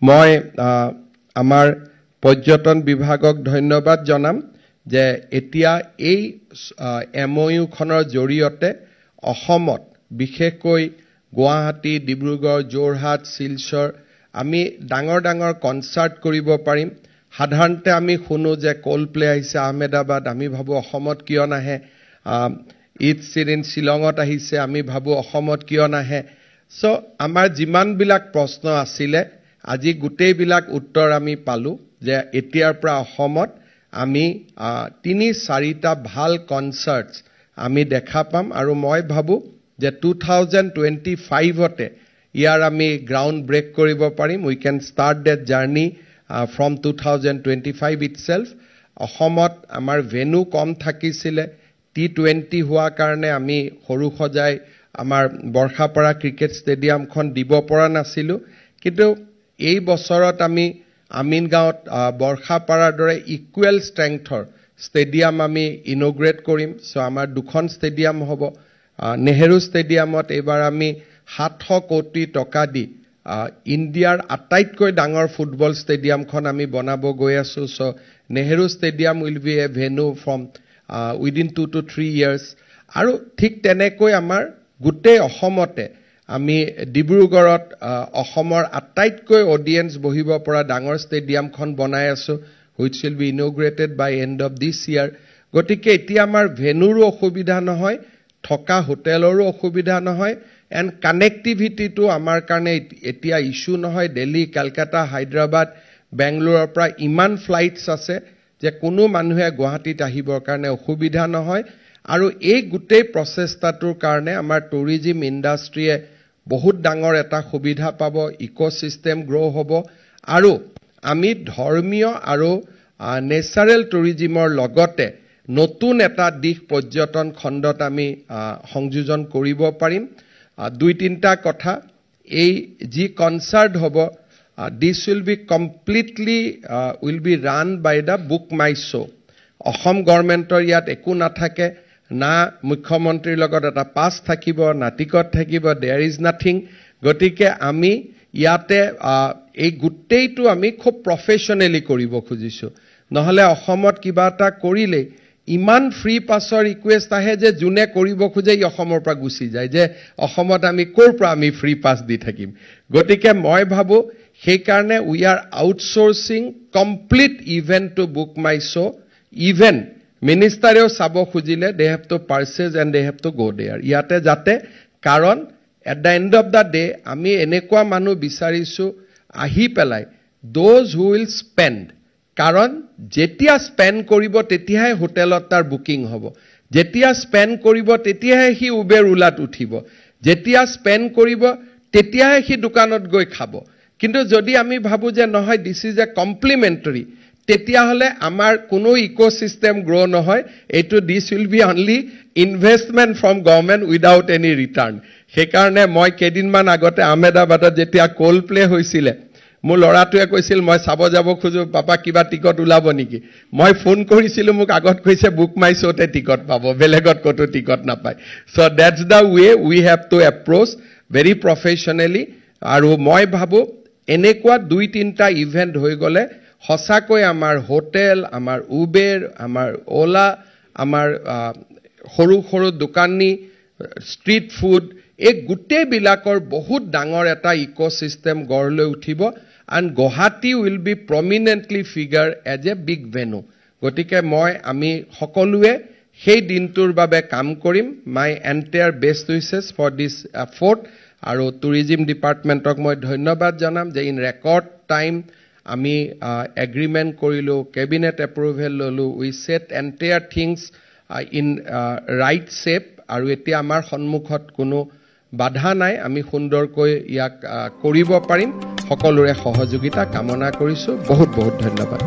মই আমাৰ পৰ্যটন বিভাগক ধন্যবাদ জনাম যে এতিয়া এই MOU খনৰ জৰিয়তে অসমত বিশেষকৈ গুৱাহাটী, ডিব্ৰুগড়, যোৰহাট, শিলচৰ আমি ডাঙৰ ডাঙৰ কনসাৰ্ট কৰিব পাৰিম। সাধাৰণতে আমি শুনো যে কোলপ্লে আহিছে আহমেদাবাদ, আমি ভাবো অসমত কিয় নাহে। ঈদ চিৰিন শিলঙত আহিছে, আমি ভাবো অসমত কিয় নাহে। সো আমাৰ যিমানবিলাক প্ৰশ্ন আছিলে আজি গোটেইবিলাক উত্তৰ আমি পালো যে এতিয়াৰ পৰা অসমত আমি ৩-৪টা ভাল কনসাৰ্টছ আমি দেখা পাম আৰু মই ভাবো যে 2025তে ইয়াৰ আমি গ্ৰাউণ্ড ব্ৰেক কৰিব পাৰিম। We can start that journey from 2025 itself. অসমত আমাৰ ভেনু কম থাকিছিলে, T20 হোৱা কাৰণে আমি সৰু সজাই আমাৰ বৰ্ষাপাৰা ক্ৰিকেট ষ্টেডিয়ামখন দিব পৰা নাছিলো, কিন্তু এই বছৰত আমি আমিনগাঁৱত বৰ্ষাপাৰাৰ দৰে ইকুৱেল ষ্ট্ৰেংথৰ ষ্টেডিয়াম আমি ইনগ্ৰেট কৰিম। সো আমাৰ দুখন ষ্টেডিয়াম হ'ব। নেহেৰু ষ্টেডিয়ামত এইবাৰ আমি 700 কোটি টকা দি ইণ্ডিয়াৰ আটাইতকৈ ডাঙৰ ফুটবল ষ্টেডিয়ামখন আমি বনাব গৈ আছো। So Nehru stadium will B A venue from within 2 to 3 years। আৰু ঠিক তেনেকৈ আমাৰ গোটেই অসমতে আমি ডিব্ৰুগড়ত অসমৰ আটাইতকৈ অডিয়েন্স বহিব পৰা ডাঙৰ ষ্টেডিয়ামখন বনাই আছো, which will be inaugurated by end of this year। গতিকে এতিয়া আমাৰ ভেনুৰো অসুবিধা নহয়, থকা হোটেলৰো অসুবিধা নহয়, এণ্ড কানেক্টিভিটিটো আমাৰ কাৰণে এতিয়া ইস্যু নহয়। দিল্লী, কলকাতা, হায়দৰাবাদ, বেংগলোৰৰ পৰা ইমান ফ্লাইটছ আছে যে কোনো মানুহে গুৱাহাটীত আহিবৰ কাৰণে অসুবিধা নহয়। আৰু এই গোটেই প্ৰচেষ্টাটোৰ কাৰণে আমাৰ টুৰিজিম ইণ্ডাষ্ট্ৰীয়ে বহুত ডাঙৰ এটা সুবিধা পাব, ইকোসিস্টেম গ্ৰো হ'ব। আৰু আমি ধৰ্মীয় আৰু নেচাৰেল টুৰিজিমৰ লগতে নতুন এটা দিশ পৰ্যটন খণ্ডত আমি সংযোজন কৰিব পাৰিম। 2-3টা কথা, এই যি কনসাৰ্ট হ'ব this will be completely will be run by the book my show। Assam গভৰ্ণমেণ্টৰ ইয়াত একো নাথাকে, না মুখ্যমন্ত্ৰীৰ লগত এটা পাছ থাকিব, না টিকট থাকিব, দেয়াৰ ইজ নাথিং। গতিকে আমি ইয়াতে এই গোটেইটো আমি খুব প্ৰফেশ্যনেলি কৰিব খুজিছো। নহলে অসমত কিবা এটা কৰিলে ইমান ফ্ৰী পাছৰ ৰিকুৱেষ্ট আহে যে যোনে কৰিব খোজে ই অসমৰ পৰা গুচি যায়, যে অসমত আমি ক'ৰ পৰা আমি ফ্ৰী পাছ দি থাকিম। গতিকে মই ভাবো সেইকাৰণে we are outsourcing complete event to book my show'. Even মিনিষ্টাৰেও চাব খুজিলে they have to purchase and they have to go there ইয়াতে যাতে, কাৰণ at the end of the day আমি এনেকুৱা মানুহ বিচাৰিছো আহি পেলাই দোজ হু উইল স্পেণ্ড। কাৰণ যেতিয়া স্পেণ্ড কৰিব তেতিয়াহে হোটেলত তাৰ বুকিং হ'ব, যেতিয়া স্পেণ্ড কৰিব তেতিয়াহে সি উবেৰ ওলাত উঠিব, যেতিয়া স্পেণ্ড কৰিব তেতিয়াহে সি দোকানত গৈ খাব। কিন্তু যদি আমি ভাবো যে নহয় দিস ইজ এ কমপ্লিমেণ্টাৰী, তেতিয়াহ'লে আমাৰ কোনো ইকোসিস্টেম গ্ৰো নহয়। এইটো this will be only investment from government without any return. সেইকাৰণে মই কেইদিনমান আগতে আহমেদাবাদত যেতিয়া কোলপ্লে হৈছিলে, মোৰ ল'ৰাটোৱে কৈছিল মই চাব যাব খোজো, পাপা কিবা টিকট ওলাব নেকি? মই ফোন কৰিছিলো, মোক আগত কৈছে বুক মাই শ্ব'তে টিকট পাব, বেলেগত ক'তো টিকট নাপায়। So' that's the way we have to approach very professionally. আৰু মই ভাবো এনেকুৱা 2-3টা ইভেণ্ট হৈ গ'লে সঁচাকৈ আমাৰ হোটেল, আমাৰ উবেৰ, আমাৰ ওলা, আমাৰ সৰু সৰু দোকানী, ষ্ট্ৰীট ফুড, এই গোটেইবিলাকৰ বহুত ডাঙৰ এটা ইকোসিস্টেম গঢ় লৈ উঠিব। and Guwahati will be prominently figure as a big venue। গতিকে আমি সকলোৱে সেই দিনটোৰ বাবে কাম কৰিম। my entire best wishes for this effort। আৰু টুৰিজিম ডিপাৰ্টমেণ্টক মই ধন্যবাদ জনাম যে ইন ৰেকৰ্ড টাইম আমি এগ্ৰিমেণ্ট কৰিলো, কেবিনেট এপ্ৰুভেল ললো, we set entire things in right shape. আৰু এতিয়া আমাৰ সন্মুখত কোনো বাধা নাই, আমি সুন্দৰকৈ ইয়াক কৰিব পাৰিম। সকলোৰে সহযোগিতা কামনা কৰিছো। বহুত বহুত ধন্যবাদ।